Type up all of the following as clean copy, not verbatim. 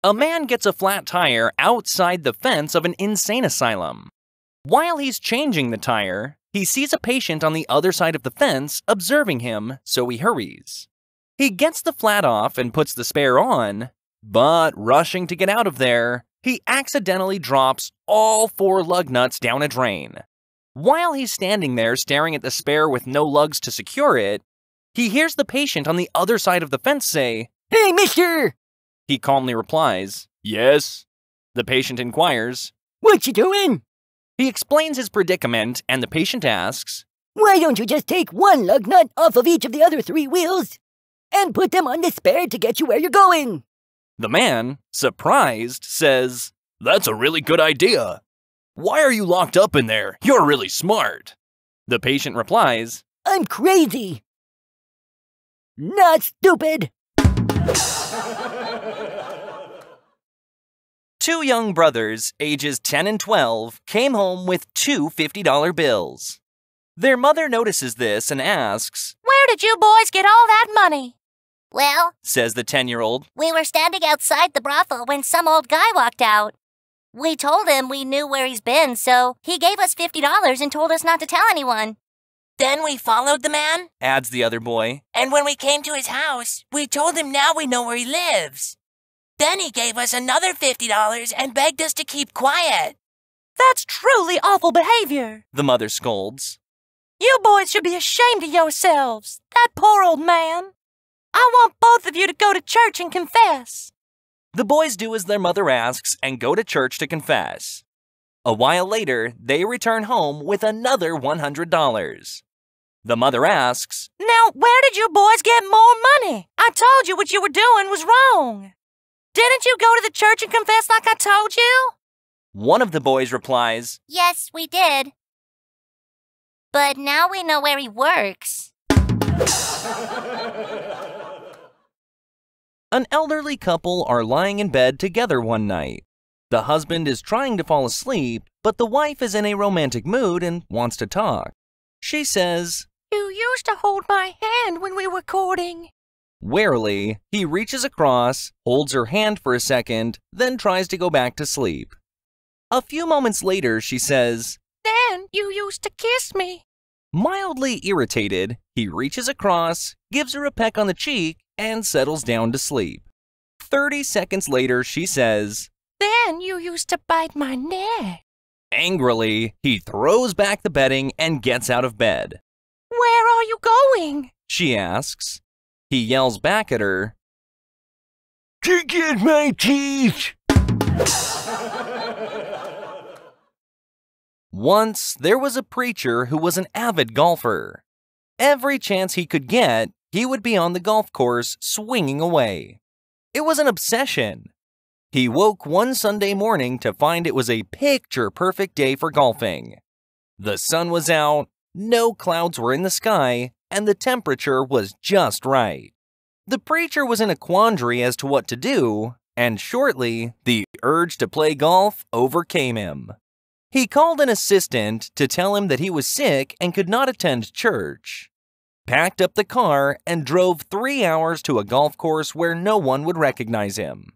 A man gets a flat tire outside the fence of an insane asylum. While he's changing the tire, he sees a patient on the other side of the fence observing him, so he hurries. He gets the flat off and puts the spare on, but rushing to get out of there, he accidentally drops all 4 lug nuts down a drain. While he's standing there staring at the spare with no lugs to secure it, he hears the patient on the other side of the fence say, "Hey, mister!" He calmly replies, "Yes." The patient inquires, "What you doing?" He explains his predicament, and the patient asks, "Why don't you just take 1 lug nut off of each of the other 3 wheels and put them on the spare to get you where you're going?" The man, surprised, says, "That's a really good idea. Why are you locked up in there? You're really smart." The patient replies, "I'm crazy. Not stupid." 2 young brothers, ages 10 and 12, came home with 2 $50 bills. Their mother notices this and asks, "Where did you boys get all that money?" "Well," says the 10-year-old, "we were standing outside the brothel when some old guy walked out. We told him we knew where he's been, so he gave us $50 and told us not to tell anyone." "Then we followed the man, adds the other boy. and when we came to his house, we told him now we know where he lives. Then he gave us another $50 and begged us to keep quiet." "That's truly awful behavior," The mother scolds. "You boys should be ashamed of yourselves. That poor old man. I want both of you to go to church and confess." The boys do as their mother asks and go to church to confess. A while later, they return home with another $100. The mother asks, "Now, where did you boys get more money? I told you what you were doing was wrong. Didn't you go to the church and confess like I told you?" One of the boys replies, "Yes, we did. But now we know where he works." An elderly couple are lying in bed together one night. The husband is trying to fall asleep, but the wife is in a romantic mood and wants to talk. She says, "You used to hold my hand when we were courting." Warily, he reaches across, holds her hand for a second, then tries to go back to sleep. A few moments later, she says, "Then you used to kiss me." Mildly irritated, he reaches across, gives her a peck on the cheek, and settles down to sleep. 30 seconds later, she says, "Then you used to bite my neck." Angrily, he throws back the bedding and gets out of bed. "Where are you going?" She asks. He yells back at her, "To get my teeth!" Once, there was a preacher who was an avid golfer. Every chance he could get, he would be on the golf course swinging away. It was an obsession. He woke one Sunday morning to find it was a picture-perfect day for golfing. The sun was out, no clouds were in the sky, and the temperature was just right. The preacher was in a quandary as to what to do, and shortly, the urge to play golf overcame him. He called an assistant to tell him that he was sick and could not attend church, packed up the car, and drove 3 hours to a golf course where no one would recognize him.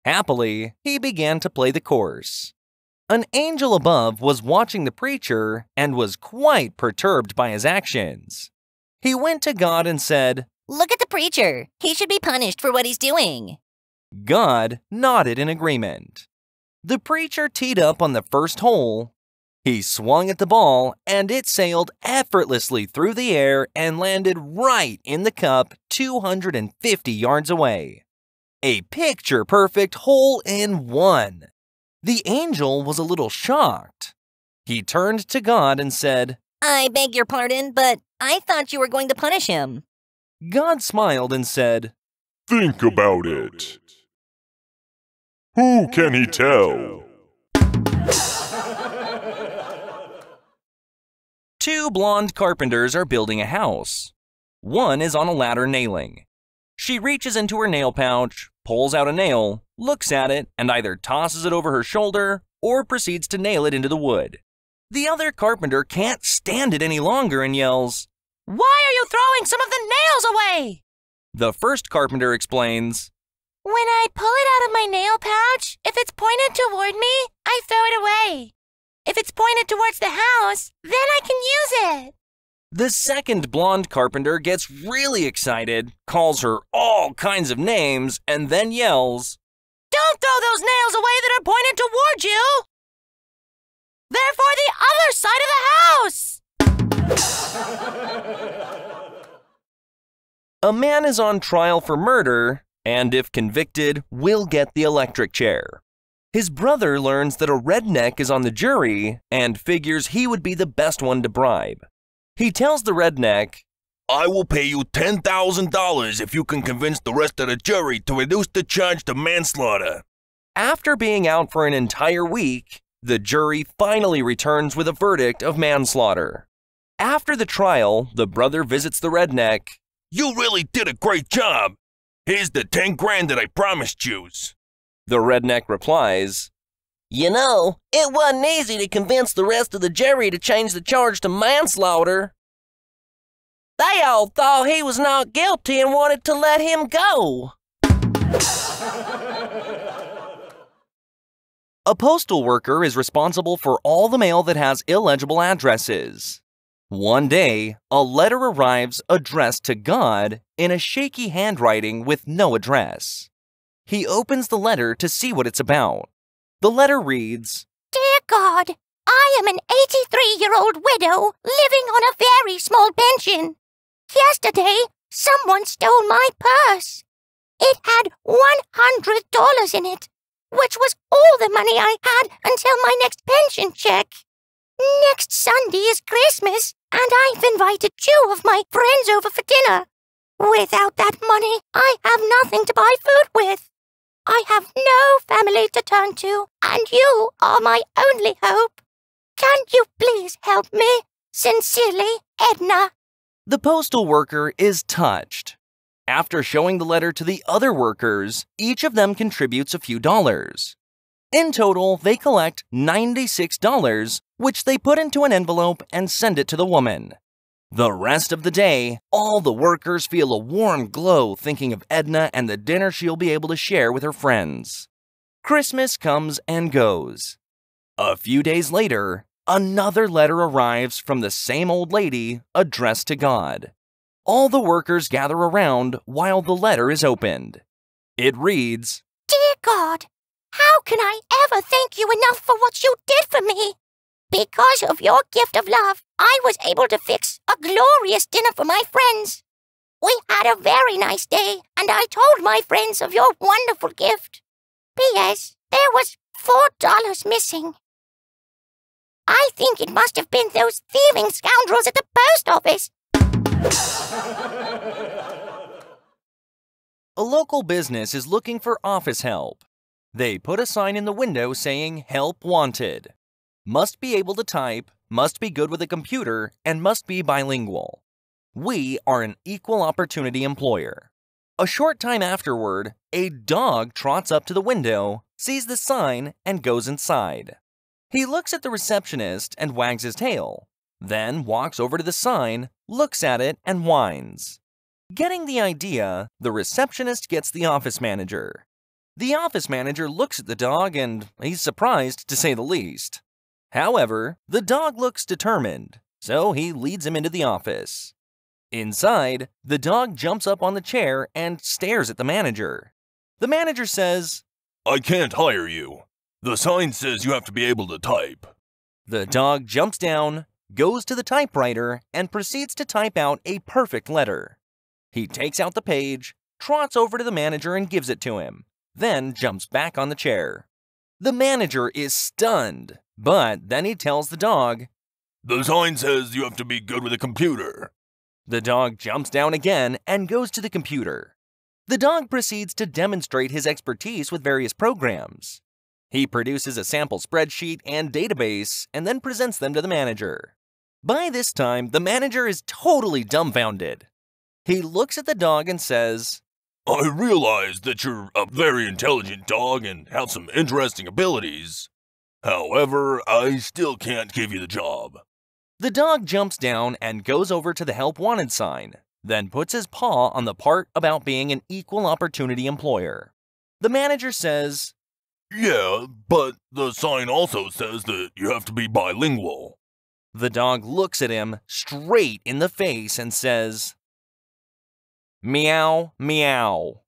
Happily, he began to play the course. An angel above was watching the preacher and was quite perturbed by his actions. He went to God and said, "Look at the preacher. He should be punished for what he's doing." God nodded in agreement. The preacher teed up on the first hole. He swung at the ball, and it sailed effortlessly through the air and landed right in the cup 250 yards away. A picture-perfect hole-in-one. The angel was a little shocked. He turned to God and said, "I beg your pardon, but I thought you were going to punish him." God smiled and said, "Think about it. Who can he tell?" 2 blonde carpenters are building a house. One is on a ladder nailing. She reaches into her nail pouch, pulls out a nail, looks at it, and either tosses it over her shoulder or proceeds to nail it into the wood. The other carpenter can't stand it any longer and yells, "Why are you throwing some of the nails away?" The first carpenter explains, When I pull it out of my nail pouch, if it's pointed toward me, I throw it away. If it's pointed towards the house, then I can use it. The second blonde carpenter gets really excited, calls her all kinds of names, and then yells, Don't throw those nails away that are pointed toward you! They're for the other side of the house! A man is on trial for murder, and if convicted, will get the electric chair. His brother learns that a redneck is on the jury and figures he would be the best one to bribe. He tells the redneck, I will pay you $10,000 if you can convince the rest of the jury to reduce the charge to manslaughter. After being out for an entire week, the jury finally returns with a verdict of manslaughter. After the trial, the brother visits the redneck. You really did a great job. Here's the 10 grand that I promised you. The redneck replies, You know, it wasn't easy to convince the rest of the jury to change the charge to manslaughter. They all thought he was not guilty and wanted to let him go. A postal worker is responsible for all the mail that has illegible addresses. One day, a letter arrives addressed to God in a shaky handwriting with no address. He opens the letter to see what it's about. The letter reads, Dear God, I am an 83-year-old widow living on a very small pension. Yesterday, someone stole my purse. It had $100 in it, which was all the money I had until my next pension check. Next Sunday is Christmas, and I've invited 2 of my friends over for dinner. Without that money, I have nothing to buy food with. I have no family to turn to, and you are my only hope. Can you please help me? Sincerely, Edna. The postal worker is touched. After showing the letter to the other workers, each of them contributes a few dollars. In total, they collect $96, which they put into an envelope and send it to the woman. The rest of the day, all the workers feel a warm glow thinking of Edna and the dinner she'll be able to share with her friends. Christmas comes and goes. A few days later, another letter arrives from the same old lady addressed to God. All the workers gather around while the letter is opened. It reads, Dear God, how can I ever thank you enough for what you did for me? Because of your gift of love, I was able to fix a glorious dinner for my friends. We had a very nice day, and I told my friends of your wonderful gift. P.S. There was $4 missing. I think it must have been those thieving scoundrels at the post office. A local business is looking for office help. They put a sign in the window saying, Help Wanted. Must be able to type, must be good with a computer, and must be bilingual. We are an equal opportunity employer. A short time afterward, a dog trots up to the window, sees the sign, and goes inside. He looks at the receptionist and wags his tail, then walks over to the sign, looks at it, and whines. Getting the idea, the receptionist gets the office manager. The office manager looks at the dog and he's surprised to say the least. However, the dog looks determined, so he leads him into the office. Inside, the dog jumps up on the chair and stares at the manager. The manager says, I can't hire you. The sign says you have to be able to type. The dog jumps down, goes to the typewriter, and proceeds to type out a perfect letter. He takes out the page, trots over to the manager and gives it to him, then jumps back on the chair. The manager is stunned, but then he tells the dog, The sign says you have to be good with a computer. The dog jumps down again and goes to the computer. The dog proceeds to demonstrate his expertise with various programs. He produces a sample spreadsheet and database and then presents them to the manager. By this time, the manager is totally dumbfounded. He looks at the dog and says, I realize that you're a very intelligent dog and have some interesting abilities. However, I still can't give you the job. The dog jumps down and goes over to the Help Wanted sign, then puts his paw on the part about being an equal opportunity employer. The manager says, Yeah, but the sign also says that you have to be bilingual. The dog looks at him straight in the face and says, Meow, meow.